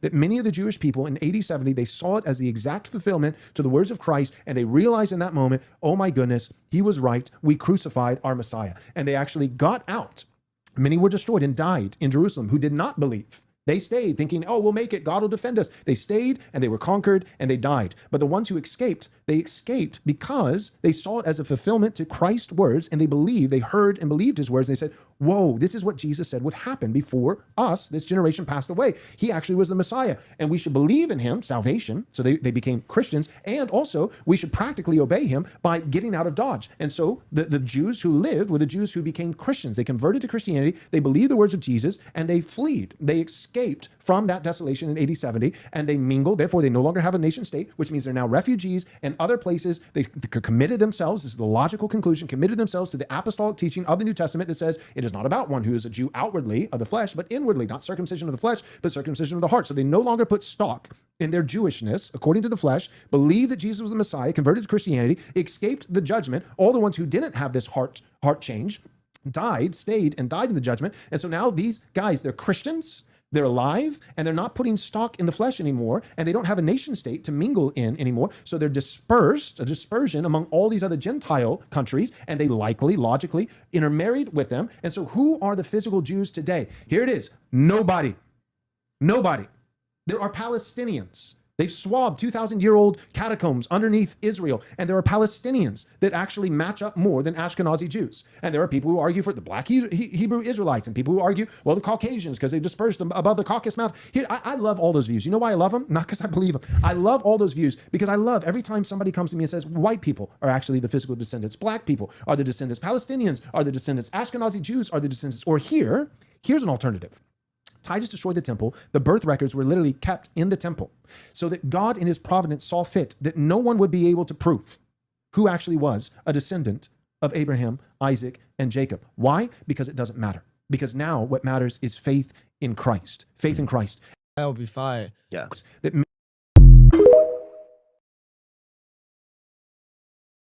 that many of the Jewish people in AD 70, they saw it as the exact fulfillment to the words of Christ, and they realized in that moment, oh my goodness, he was right. We crucified our Messiah. And they actually got out. Many were destroyed and died in Jerusalem who did not believe. They stayed thinking, oh, we'll make it. God will defend us. They stayed and they were conquered and they died. But the ones who escaped, they escaped because they saw it as a fulfillment to Christ's words, and they believed, they heard and believed his words. And they said, whoa, this is what Jesus said would happen before us, this generation, passed away. He actually was the Messiah, and we should believe in him, salvation. So they became Christians, and also we should practically obey him by getting out of Dodge. And so the Jews who lived were the Jews who became Christians. They converted to Christianity, they believed the words of Jesus, and they fled. They escaped from that desolation in AD 70, and they mingled. Therefore, they no longer have a nation state, which means they're now refugees in other places. They committed themselves, this is the logical conclusion, committed themselves to the apostolic teaching of the New Testament that says it is not about one who is a Jew outwardly of the flesh, but inwardly, not circumcision of the flesh, but circumcision of the heart. So they no longer put stock in their Jewishness according to the flesh, believed that Jesus was the Messiah, converted to Christianity, escaped the judgment. All the ones who didn't have this heart change stayed and died in the judgment. And so now these guys, they're Christians, they're alive, and they're not putting stock in the flesh anymore, and they don't have a nation state to mingle in anymore. So they're dispersed, a dispersion among all these other Gentile countries, and they likely, logically, intermarried with them. And so who are the physical Jews today? Here it is. Nobody. Nobody. There are Palestinians. They've swabbed 2,000-year-old catacombs underneath Israel, and there are Palestinians that actually match up more than Ashkenazi Jews. And there are people who argue for the black Hebrew Israelites, and people who argue, well, the Caucasians, because they dispersed them above the Caucasus Mountain. Here, I love all those views. You know why I love them? Not because I believe them. I love all those views because I love every time somebody comes to me and says, white people are actually the physical descendants. Black people are the descendants. Palestinians are the descendants. Ashkenazi Jews are the descendants. Or here's an alternative. Titus destroyed the temple. The birth records were literally kept in the temple so that God in his providence saw fit that no one would be able to prove who actually was a descendant of Abraham, Isaac, and Jacob. Why? Because it doesn't matter. Because now what matters is faith in Christ. Faith in Christ. That would be fire. Yeah. That